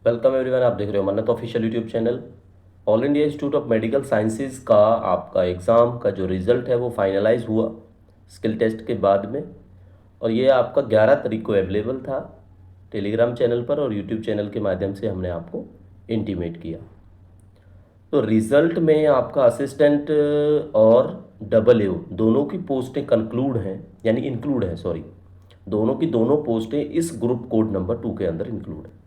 Welcome everyone. आप देख रहे हो मन्नत official YouTube channel. All India institute of medical sciences का आपका एग्ज़ाम का जो रिज़ल्ट है वो फाइनलाइज हुआ स्किल टेस्ट के बाद में, और ये आपका 11 तारीख को अवेलेबल था टेलीग्राम चैनल पर और यूट्यूब चैनल के माध्यम से हमने आपको इंटीमेट किया। तो रिज़ल्ट में आपका असिस्टेंट और डबल ए दोनों की पोस्टें कंक्लूड हैं, यानी इंक्लूड हैं, सॉरी, दोनों की दोनों पोस्टें इस ग्रुप कोड नंबर 2 के अंदर इंक्लूड हैं।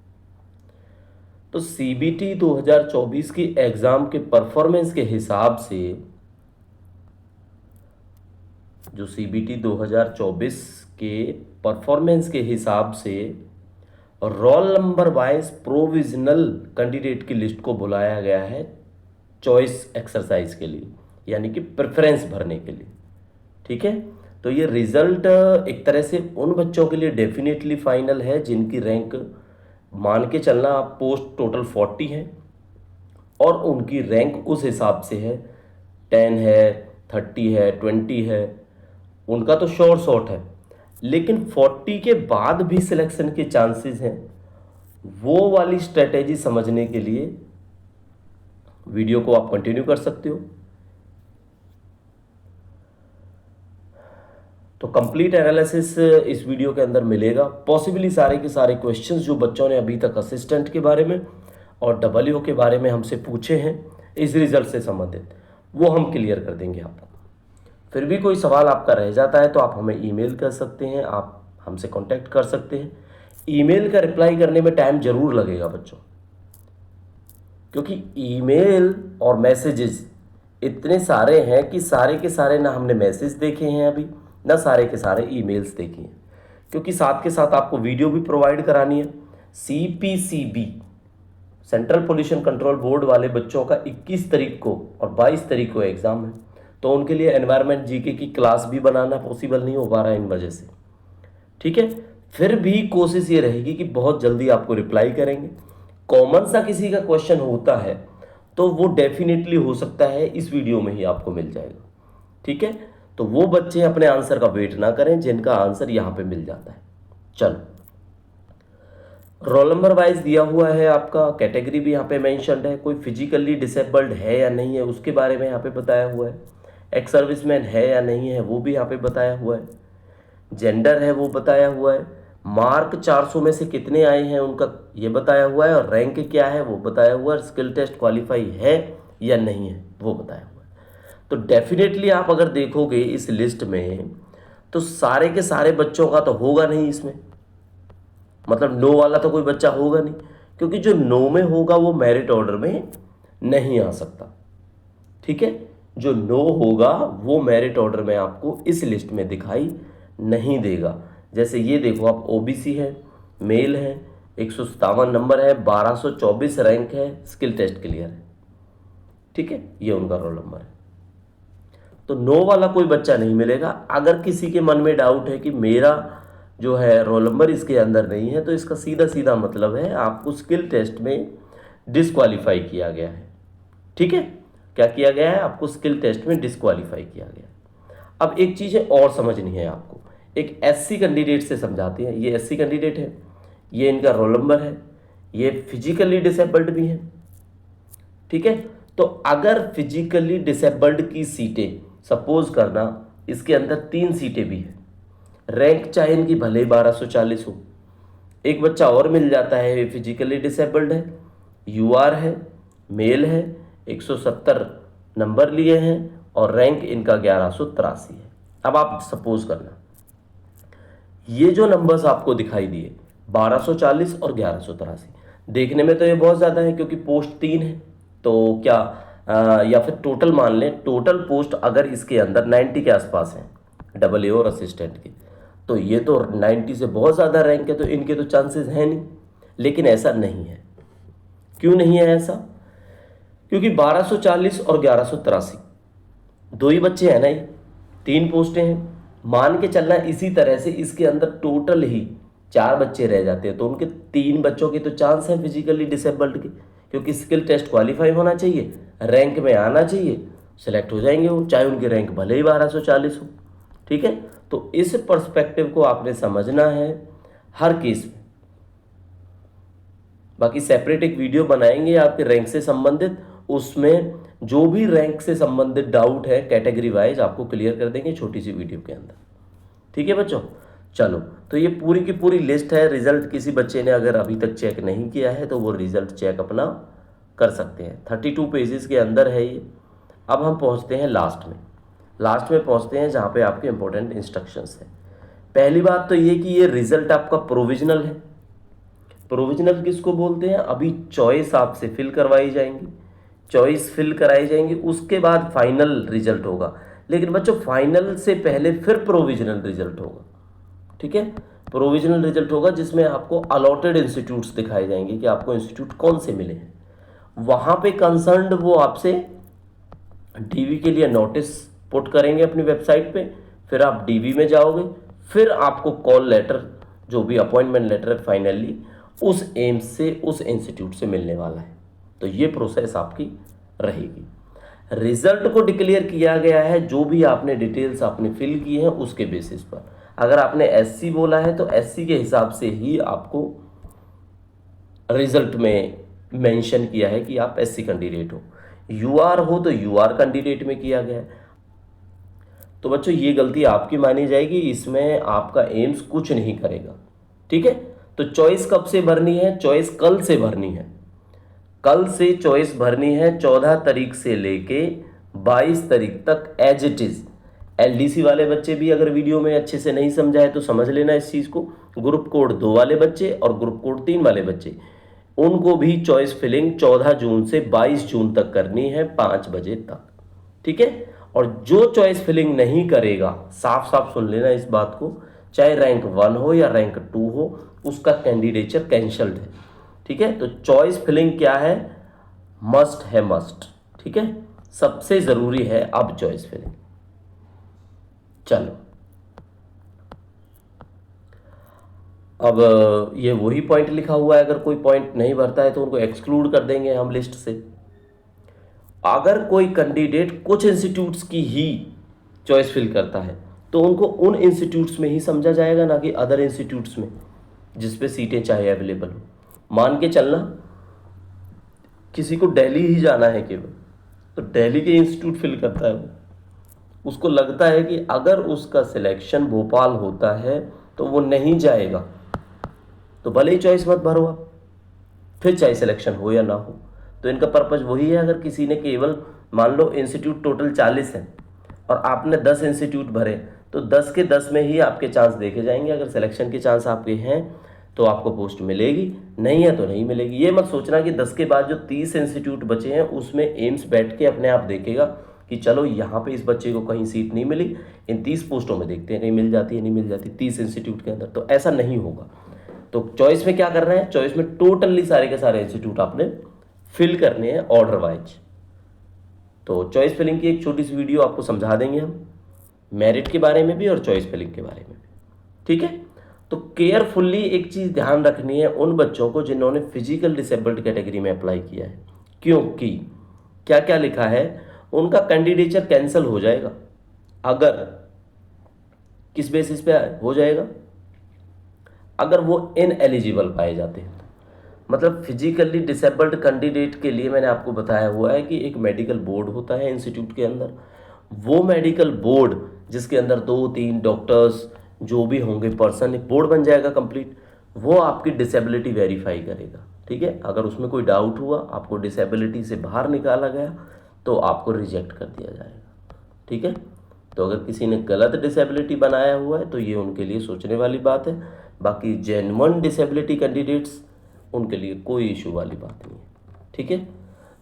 तो सीबीटी 2024 की एग्ज़ाम के परफॉर्मेंस के हिसाब से, जो सीबीटी 2024 के परफॉर्मेंस के हिसाब से roll number wise provisional candidate की लिस्ट को बुलाया गया है चॉइस एक्सरसाइज के लिए, यानी कि प्रेफरेंस भरने के लिए। ठीक है, तो ये रिज़ल्ट एक तरह से उन बच्चों के लिए डेफिनेटली फाइनल है जिनकी रैंक, मान के चलना आप, पोस्ट टोटल 40 है और उनकी रैंक उस हिसाब से है 10 है, 30 है, 20 है, उनका तो शॉर्ट है। लेकिन 40 के बाद भी सिलेक्शन के चांसेस हैं। वो वाली स्ट्रेटेजी समझने के लिए वीडियो को आप कंटिन्यू कर सकते हो। तो कंप्लीट एनालिसिस इस वीडियो के अंदर मिलेगा। पॉसिबली सारे के सारे क्वेश्चंस जो बच्चों ने अभी तक असिस्टेंट के बारे में और डबलयू के बारे में हमसे पूछे हैं इस रिजल्ट से संबंधित, वो हम क्लियर कर देंगे आपको। फिर भी कोई सवाल आपका रह जाता है तो आप हमें ईमेल कर सकते हैं, आप हमसे कांटेक्ट कर सकते हैं। ईमेल का रिप्लाई करने में टाइम ज़रूर लगेगा बच्चों, क्योंकि ईमेल और मैसेजेस इतने सारे हैं कि सारे के सारे ना हमने मैसेज देखे हैं अभी, ना सारे के सारे ईमेल्स देखे हैं, क्योंकि साथ के साथ आपको वीडियो भी प्रोवाइड करानी है। CPCB central pollution control board वाले बच्चों का 21 तारीख को और 22 तारीख को एग्ज़ाम है, तो उनके लिए एनवायरनमेंट जीके की क्लास भी बनाना पॉसिबल नहीं हो पा रहा है इन वजह से। ठीक है, फिर भी कोशिश ये रहेगी कि बहुत जल्दी आपको रिप्लाई करेंगे। कॉमन सा किसी का क्वेश्चन होता है तो वो डेफिनेटली हो सकता है इस वीडियो में ही आपको मिल जाएगा। ठीक है, तो वो बच्चे अपने आंसर का वेट ना करें जिनका आंसर यहाँ पे मिल जाता है। चलो, रोल नंबर वाइज दिया हुआ है आपका, कैटेगरी भी यहाँ पे मेंशन्ड है, कोई फिजिकली डिसेबल्ड है या नहीं है उसके बारे में यहाँ पे बताया हुआ है, एक्स सर्विसमैन है या नहीं है वो भी यहाँ पे बताया हुआ है, जेंडर है वो बताया हुआ है, मार्क 400 में से कितने आए हैं उनका ये बताया हुआ है, और रैंक क्या है वो बताया हुआ है, स्किल टेस्ट क्वालिफाई है या नहीं है वो बताया हुआ है। तो डेफिनेटली आप अगर देखोगे इस लिस्ट में तो सारे के सारे बच्चों का तो होगा नहीं इसमें, मतलब नो वाला तो कोई बच्चा होगा नहीं, क्योंकि जो नो में होगा वो मेरिट ऑर्डर में नहीं आ सकता। ठीक है, जो नो होगा वो मेरिट ऑर्डर में आपको इस लिस्ट में दिखाई नहीं देगा। जैसे ये देखो, आप ओबीसी है, मेल है, 157 नंबर है, 1224 रैंक है, स्किल टेस्ट क्लियर है। ठीक है, ये उनका रोल नंबर है। तो नो वाला कोई बच्चा नहीं मिलेगा। अगर किसी के मन में डाउट है कि मेरा जो है रोल नंबर इसके अंदर नहीं है, तो इसका सीधा सीधा मतलब है आपको स्किल टेस्ट में डिस्क्वालीफाई किया गया है। ठीक है, क्या किया गया है, आपको स्किल टेस्ट में डिस्क्वालीफाई किया गया है। अब एक चीज़ें और समझनी है आपको, एक एससी कैंडिडेट से समझाते हैं। ये एससी कैंडिडेट है, ये इनका रोल नंबर है, ये फिजिकली डिसेबल्ड भी है। ठीक है, तो अगर फिजिकली डिसेबल्ड की सीटें, सपोज करना इसके अंदर 3 सीटें भी हैं, रैंक चाहे इनकी भले ही 1240 हो, एक बच्चा और मिल जाता है, ये फिजिकली डिसेबल्ड है, यूआर है, मेल है, 170 नंबर लिए हैं और रैंक इनका 1183 है। अब आप सपोज करना ये जो नंबर्स आपको दिखाई दिए 1240 और 1183, देखने में तो ये बहुत ज़्यादा है क्योंकि पोस्ट 3 है, तो क्या या फिर टोटल मान लें, टोटल पोस्ट अगर इसके अंदर 90 के आसपास हैं डबल ए और असिस्टेंट की, तो ये तो 90 से बहुत ज़्यादा रैंक है, तो इनके तो चांसेस हैं नहीं। लेकिन ऐसा नहीं है। क्यों नहीं है ऐसा? क्योंकि 1240 और 1183 दो ही बच्चे हैं ना, ये 3 पोस्टें हैं। मान के चलना इसी तरह से इसके अंदर टोटल ही 4 बच्चे रह जाते हैं, तो उनके 3 बच्चों के तो चांस हैं फिजिकली डिसेबल्ड के, क्योंकि स्किल टेस्ट क्वालिफाई होना चाहिए, रैंक में आना चाहिए, सेलेक्ट हो जाएंगे वो, चाहे उनकी रैंक भले ही 1240 हो। ठीक है, तो इस पर्सपेक्टिव को आपने समझना है हर केस में। बाकी सेपरेट एक वीडियो बनाएंगे आपके रैंक से संबंधित, उसमें जो भी रैंक से संबंधित डाउट है कैटेगरी वाइज आपको क्लियर कर देंगे छोटी सी वीडियो के अंदर। ठीक है बच्चों, चलो तो ये पूरी की पूरी लिस्ट है। रिजल्ट किसी बच्चे ने अगर अभी तक चेक नहीं किया है तो वो रिजल्ट चेक अपना कर सकते हैं। 32 पेजेस के अंदर है ये। अब हम पहुंचते हैं लास्ट में। लास्ट में पहुंचते हैं जहां पे आपके इंपॉर्टेंट इंस्ट्रक्शंस हैं। पहली बात तो ये कि ये रिजल्ट आपका प्रोविजनल है। प्रोविजनल किसको बोलते हैं? अभी चॉइस आपसे फिल करवाई जाएंगी, चॉइस फिल कराई जाएंगी, उसके बाद फाइनल रिजल्ट होगा। लेकिन बच्चों फाइनल से पहले फिर प्रोविजनल रिजल्ट होगा। ठीक है, प्रोविजनल रिजल्ट होगा जिसमें आपको अलॉटेड इंस्टीट्यूट्स दिखाए जाएंगे कि आपको इंस्टीट्यूट कौन से मिले हैं। वहां पे कंसर्न्ड वो आपसे डीवी के लिए नोटिस पुट करेंगे अपनी वेबसाइट पे, फिर आप डीवी में जाओगे, फिर आपको कॉल लेटर जो भी अपॉइंटमेंट लेटर है फाइनली उस एम्स से उस इंस्टीट्यूट से मिलने वाला है। तो ये प्रोसेस आपकी रहेगी। रिजल्ट को डिक्लेयर किया गया है जो भी आपने डिटेल्स आपने फिल की है उसके बेसिस पर। अगर आपने एससी बोला है तो एससी के हिसाब से ही आपको रिजल्ट में मेंशन किया है कि आप एससी कैंडिडेट हो। यूआर हो तो यूआर कैंडिडेट में किया गया है। तो बच्चों ये गलती आपकी मानी जाएगी, इसमें आपका एम्स कुछ नहीं करेगा। ठीक है, तो चॉइस कब से भरनी है? चॉइस कल से भरनी है। कल से चॉइस भरनी है 14 तारीख से लेके 22 तारीख तक एज इट इज। एलडीसी वाले बच्चे भी अगर वीडियो में अच्छे से नहीं समझा है तो समझ लेना इस चीज को। ग्रुप कोड 2 वाले बच्चे और ग्रुप कोड 3 वाले बच्चे, उनको भी चॉइस फिलिंग 14 जून से 22 जून तक करनी है 5 बजे तक। ठीक है, और जो चॉइस फिलिंग नहीं करेगा, साफ साफ सुन लेना इस बात को, चाहे रैंक 1 हो या रैंक 2 हो, उसका कैंडिडेचर कैंसल्ड है। ठीक है, तो चॉइस फिलिंग क्या है? मस्ट है, मस्ट। ठीक है, सबसे जरूरी है अब चॉइस फिलिंग। चलो अब ये वही पॉइंट लिखा हुआ है, अगर कोई पॉइंट नहीं भरता है तो उनको एक्सक्लूड कर देंगे हम लिस्ट से। अगर कोई कैंडिडेट कुछ इंस्टीट्यूट्स की ही चॉइस फिल करता है तो उनको उन इंस्टीट्यूट्स में ही समझा जाएगा, ना कि अदर इंस्टीट्यूट्स में जिस पे सीटें चाहे अवेलेबल हो। मान के चलना किसी को दिल्ली ही जाना है केवल, तो दिल्ली के इंस्टीट्यूट फिल करता है वो, उसको लगता है कि अगर उसका सिलेक्शन भोपाल होता है तो वो नहीं जाएगा, तो भले ही चॉइस मत भरो आप, फिर चाहे सिलेक्शन हो या ना हो। तो इनका पर्पज वही है। अगर किसी ने केवल मान लो इंस्टीट्यूट टोटल 40 हैं और आपने 10 इंस्टीट्यूट भरे, तो 10 के 10 में ही आपके चांस देखे जाएंगे। अगर सिलेक्शन के चांस आपके हैं तो आपको पोस्ट मिलेगी, नहीं है तो नहीं मिलेगी। ये मत सोचना कि 10 के बाद जो 30 इंस्टीट्यूट बचे हैं उसमें एम्स बैठ के अपने आप देखेगा कि चलो यहाँ पे इस बच्चे को कहीं सीट नहीं मिली, इन 30 पोस्टों में देखते हैं कहीं मिल जाती है नहीं मिल जाती 30 इंस्टीट्यूट के अंदर। तो ऐसा नहीं होगा। तो चॉइस में क्या करना है? चॉइस में टोटली सारे के सारे इंस्टीट्यूट आपने फिल करने हैं ऑर्डर वाइज। तो चॉइस फिलिंग की एक छोटी सी वीडियो आपको समझा देंगे हम, मेरिट के बारे में भी और चॉइस फिलिंग के बारे में भी। ठीक है, तो केयरफुल्ली एक चीज ध्यान रखनी है उन बच्चों को जिन्होंने फिजिकल डिसेबल्ड कैटेगरी में अप्लाई किया है, क्योंकि क्या क्या लिखा है, उनका कैंडिडेचर कैंसिल हो जाएगा। अगर किस बेसिस पे हो जाएगा? अगर वो इनएलिजिबल पाए जाते हैं। मतलब फिजिकली डिसेबल्ड कैंडिडेट के लिए मैंने आपको बताया हुआ है कि एक मेडिकल बोर्ड होता है इंस्टीट्यूट के अंदर। वो मेडिकल बोर्ड जिसके अंदर 2-3 डॉक्टर्स जो भी होंगे पर्सन, एक बोर्ड बन जाएगा कंप्लीट, वो आपकी डिसेबिलिटी वेरीफाई करेगा। ठीक है, अगर उसमें कोई डाउट हुआ, आपको डिसेबिलिटी से बाहर निकाला गया, तो आपको रिजेक्ट कर दिया जाएगा। ठीक है, तो अगर किसी ने गलत डिसेबिलिटी बनाया हुआ है तो ये उनके लिए सोचने वाली बात है। बाकी जेन्युइन डिसेबिलिटी कैंडिडेट्स, उनके लिए कोई इशू वाली बात नहीं है। ठीक है,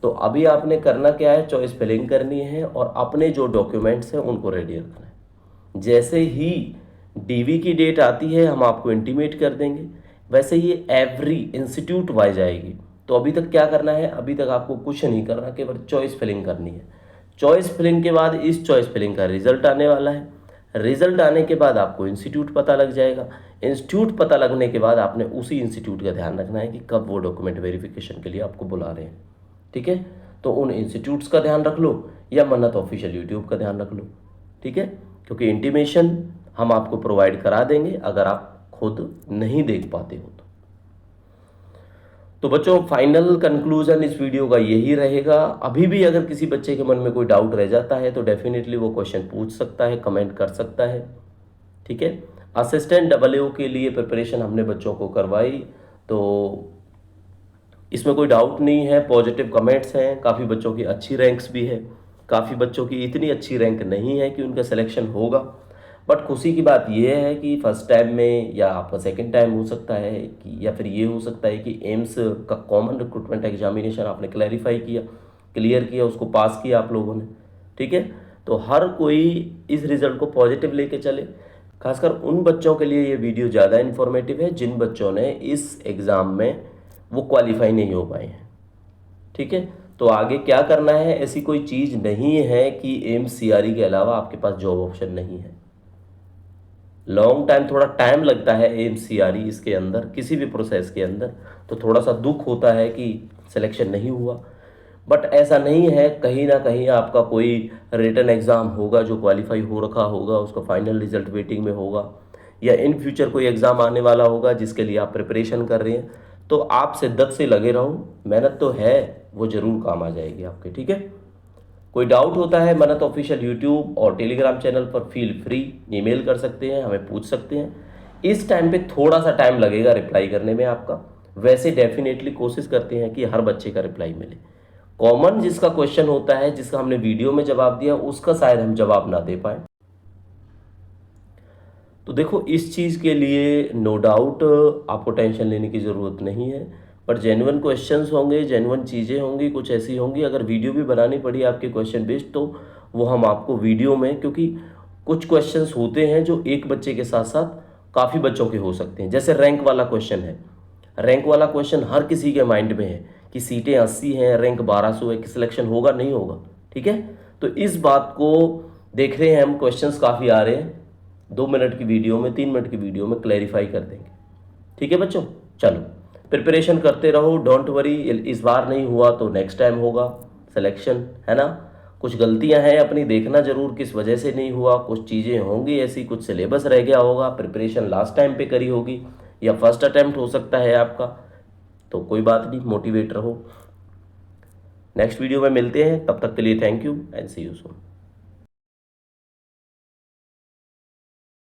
तो अभी आपने करना क्या है? चॉइस फिलिंग करनी है और अपने जो डॉक्यूमेंट्स हैं उनको रेडी रखना है। जैसे ही डीवी की डेट आती है हम आपको इंटीमेट कर देंगे, वैसे ही एवरी इंस्टीट्यूट वाइज आएगी। तो अभी तक क्या करना है? अभी तक आपको कुछ नहीं करना, केवल चॉइस फिलिंग करनी है। चॉइस फिलिंग के बाद इस चॉइस फिलिंग का रिजल्ट आने वाला है। रिजल्ट आने के बाद आपको इंस्टीट्यूट पता लग जाएगा। इंस्टीट्यूट पता लगने के बाद आपने उसी इंस्टीट्यूट का ध्यान रखना है कि कब वो डॉक्यूमेंट वेरिफिकेशन के लिए आपको बुला रहे हैं। ठीक है, तो उन इंस्टीट्यूट्स का ध्यान रख लो या मन्नत ऑफिशियल यूट्यूब का ध्यान रख लो। ठीक है, क्योंकि इंटीमेशन हम आपको प्रोवाइड करा देंगे अगर आप खुद नहीं देख पाते हो तो बच्चों फाइनल कंक्लूजन इस वीडियो का यही रहेगा। अभी भी अगर किसी बच्चे के मन में कोई डाउट रह जाता है तो डेफिनेटली वो क्वेश्चन पूछ सकता है, कमेंट कर सकता है, ठीक है। असिस्टेंट AAO के लिए प्रिपरेशन हमने बच्चों को करवाई, तो इसमें कोई डाउट नहीं है। पॉजिटिव कमेंट्स हैं, काफ़ी बच्चों की अच्छी रैंक्स भी है, काफ़ी बच्चों की इतनी अच्छी रैंक नहीं है कि उनका सिलेक्शन होगा। बट खुशी की बात यह है कि फर्स्ट टाइम में या आपका सेकंड टाइम हो सकता है कि, या फिर ये हो सकता है कि एम्स का कॉमन रिक्रूटमेंट एग्जामिनेशन आपने क्लैरिफाई किया, क्लियर किया, उसको पास किया आप लोगों ने, ठीक है। तो हर कोई इस रिज़ल्ट को पॉजिटिव लेके चले। खासकर उन बच्चों के लिए ये वीडियो ज़्यादा इन्फॉर्मेटिव है जिन बच्चों ने इस एग्ज़ाम में वो क्वालिफाई नहीं हो पाए हैं, ठीक है। तो आगे क्या करना है, ऐसी कोई चीज़ नहीं है कि एम्स CRE के अलावा आपके पास जॉब ऑप्शन नहीं है। लॉन्ग टाइम, थोड़ा टाइम लगता है एम्स CRE इसके अंदर, किसी भी प्रोसेस के अंदर, तो थोड़ा सा दुख होता है कि सिलेक्शन नहीं हुआ। बट ऐसा नहीं है, कहीं ना कहीं आपका कोई रिटन एग्ज़ाम होगा जो क्वालिफाई हो रखा होगा, उसका फाइनल रिजल्ट वेटिंग में होगा, या इन फ्यूचर कोई एग्ज़ाम आने वाला होगा जिसके लिए आप प्रिपरेशन कर रहे हैं। तो आप शिद्दत से लगे रहो, मेहनत तो है, वो ज़रूर काम आ जाएगी आपके, ठीक है। कोई डाउट होता है मेहनत ऑफिशियल यूट्यूब और टेलीग्राम चैनल पर फील फ्री ईमेल कर सकते हैं, हमें पूछ सकते हैं। इस टाइम पे थोड़ा सा टाइम लगेगा रिप्लाई करने में आपका, वैसे डेफिनेटली कोशिश करते हैं कि हर बच्चे का रिप्लाई मिले। कॉमन जिसका क्वेश्चन होता है, जिसका हमने वीडियो में जवाब दिया, उसका शायद हम जवाब ना दे पाए। तो देखो इस चीज़ के लिए नो डाउट आपको टेंशन लेने की ज़रूरत नहीं है, बट जेन्युइन क्वेश्चंस होंगे, जेन्युइन चीज़ें होंगी, कुछ ऐसी होंगी। अगर वीडियो भी बनानी पड़ी आपके क्वेश्चन बेस्ड तो वो हम आपको वीडियो में, क्योंकि कुछ क्वेश्चंस होते हैं जो एक बच्चे के साथ साथ काफ़ी बच्चों के हो सकते हैं। जैसे रैंक वाला क्वेश्चन है, रैंक वाला क्वेश्चन हर किसी के माइंड में है कि सीटें 80 हैं, रैंक 1200 है, कि सिलेक्शन होगा नहीं होगा, ठीक है। तो इस बात को देख रहे हैं हम, क्वेश्चंस काफ़ी आ रहे हैं, 2 मिनट की वीडियो में, 3 मिनट की वीडियो में क्लैरिफाई कर देंगे, ठीक है बच्चों। चलो प्रिपरेशन करते रहो, डोंट वरी, इस बार नहीं हुआ तो नेक्स्ट टाइम होगा सिलेक्शन, है ना। कुछ गलतियां हैं अपनी, देखना जरूर किस वजह से नहीं हुआ। कुछ चीज़ें होंगी ऐसी, कुछ सिलेबस रह गया होगा, प्रिपरेशन लास्ट टाइम पे करी होगी, या फर्स्ट अटेम्प्ट हो सकता है आपका, तो कोई बात नहीं, मोटिवेट रहो। नेक्स्ट वीडियो में मिलते हैं, तब तक के लिए thank you and see you soon.